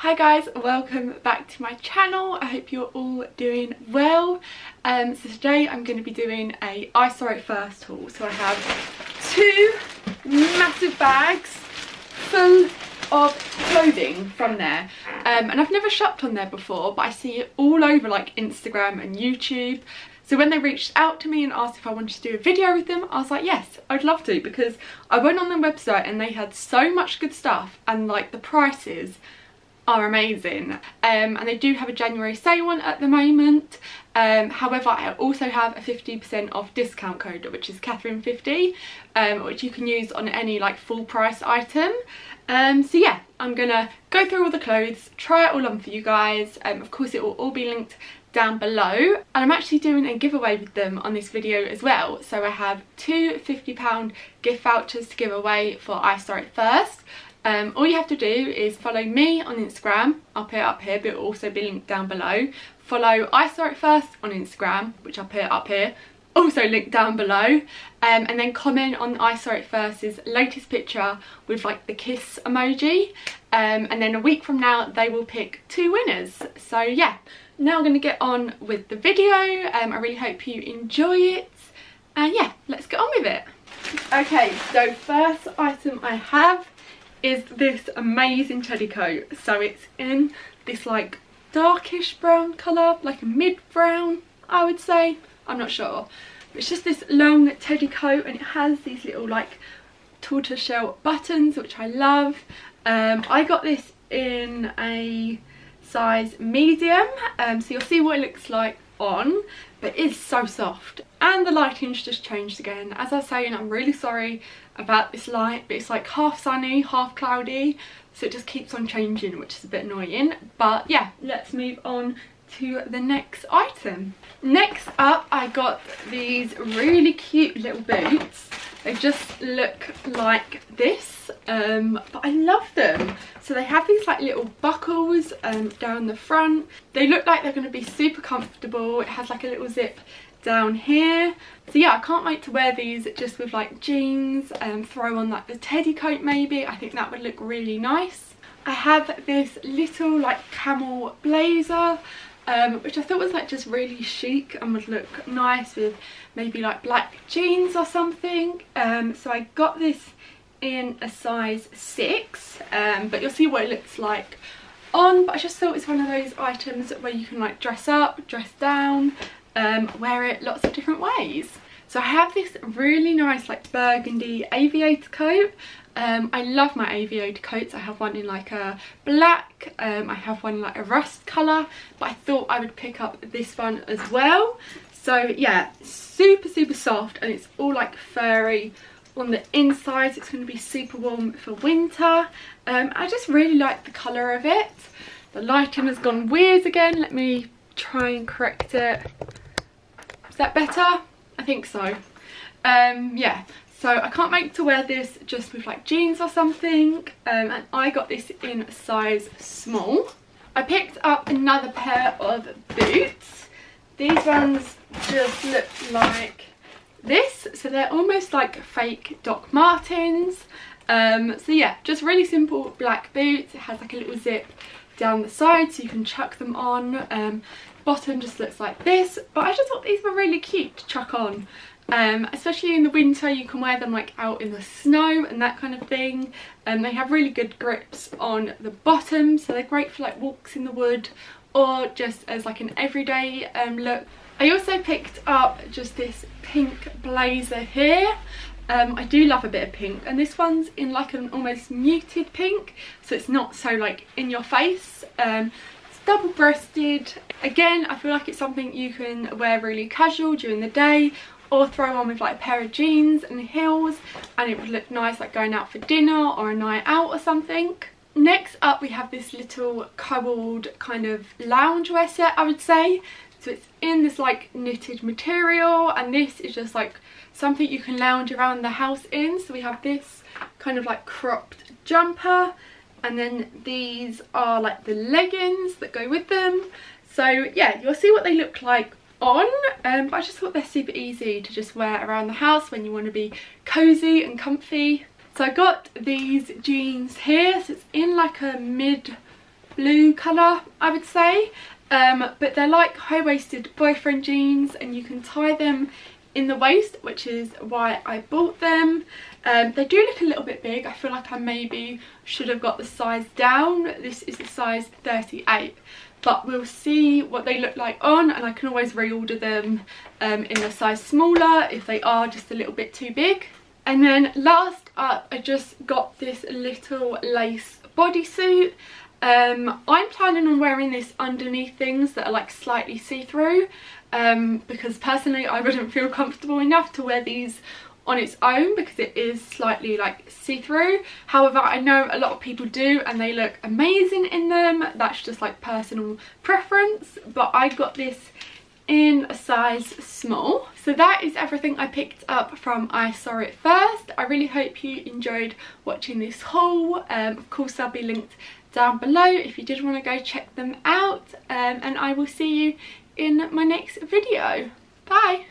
Hi guys, welcome back to my channel. I hope you're all doing well. So today I'm going to be doing a I Saw It First haul. So I have two massive bags full of clothing from there, and I've never shopped on there before, but I see it all over like Instagram and YouTube. So when they reached out to me and asked if I wanted to do a video with them, I was like, yes, I'd love to, because I went on their website and they had so much good stuff, and like the prices are amazing, and they do have a January sale on at the moment. However, I also have a 50% off discount code, which is Katherine 50, which you can use on any like full price item. So yeah, I'm gonna go through all the clothes, try it all on for you guys. Of course it will all be linked down below, and I'm actually doing a giveaway with them on this video as well. So I have two £50 gift vouchers to give away for I Saw It First. All you have to do is follow me on Instagram. I'll put it up here, but it will also be linked down below. Follow I Saw It First on Instagram, which I'll put up here, also linked down below, and then comment on I Saw It First's latest picture with like the kiss emoji, and then a week from now they will pick two winners. So yeah, now I'm going to get on with the video. I really hope you enjoy it, and yeah, let's get on with it. Okay, so first item I have is this amazing teddy coat. So it's in this like darkish brown colour, like a mid brown I would say, I'm not sure. It's just this long teddy coat, and it has these little like tortoiseshell buttons, which I love. I got this in a size medium, so you'll see what it looks like on, but it's so soft, and the lighting's just changed again. As I was saying, I'm really sorry about this light, but it's like half sunny, half cloudy, so it just keeps on changing, which is a bit annoying. But yeah, let's move on to the next item. Next up, I got these really cute little boots. They just look like this, but I love them. So they have these like little buckles down the front. They look like they're going to be super comfortable. It has like a little zip down here. So yeah, I can't wait to wear these just with like jeans and throw on like the teddy coat maybe. I think that would look really nice. I have this little like camel blazer, which I thought was like just really chic and would look nice with maybe like black jeans or something. So I got this in a size 6, but you'll see what it looks like on. But I just thought it's one of those items where you can like dress up, dress down, wear it lots of different ways. So I have this really nice like burgundy aviator coat. I love my aviator coats. I have one in like a black, I have one in like a rust colour, but I thought I would pick up this one as well. So yeah, super soft, and it's all like furry on the inside, so it's going to be super warm for winter. I just really like the colour of it. The lighting has gone weird again. Let me try and correct it. Is that better? I think so. Yeah, so I can't wait to wear this just with like jeans or something, and I got this in size small. I picked up another pair of boots. These ones just look like this, so they're almost like fake Doc Martens. So yeah, just really simple black boots. It has like a little zip down the side so you can chuck them on. Bottom just looks like this, but I just thought these were really cute to chuck on, especially in the winter. You can wear them like out in the snow and that kind of thing. They have really good grips on the bottom, so they're great for like walks in the wood or just as like an everyday look. I also picked up just this pink blazer here. I do love a bit of pink, and this one's in like an almost muted pink, so it's not so like in your face. It's double-breasted. Again, I feel like it's something you can wear really casual during the day, or throw on with like a pair of jeans and heels, and it would look nice like going out for dinner or a night out or something. Next up, we have this little cobbled kind of loungewear set, I would say. So it's in this like knitted material, and this is just like something you can lounge around the house in. So we have this kind of like cropped jumper, and then these are like the leggings that go with them. So yeah, you'll see what they look like on, but I just thought they're super easy to just wear around the house when you want to be cozy and comfy. So I got these jeans here, so it's in like a mid blue colour, I would say. But they're like high-waisted boyfriend jeans, and you can tie them in the waist, which is why I bought them. They do look a little bit big. I feel like I maybe should have got the size down. This is a size 38, but we'll see what they look like on, and I can always reorder them in a size smaller if they are just a little bit too big. And then last up, I just got this little lace bodysuit. I'm planning on wearing this underneath things that are like slightly see-through, because personally I wouldn't feel comfortable enough to wear these on its own because it is slightly like see-through. However, I know a lot of people do and they look amazing in them. That's just like personal preference, but I got this in a size small. So that is everything I picked up from I Saw It First. I really hope you enjoyed watching this haul. Of course they'll be linked down below if you did want to go check them out, and I will see you in my next video. Bye!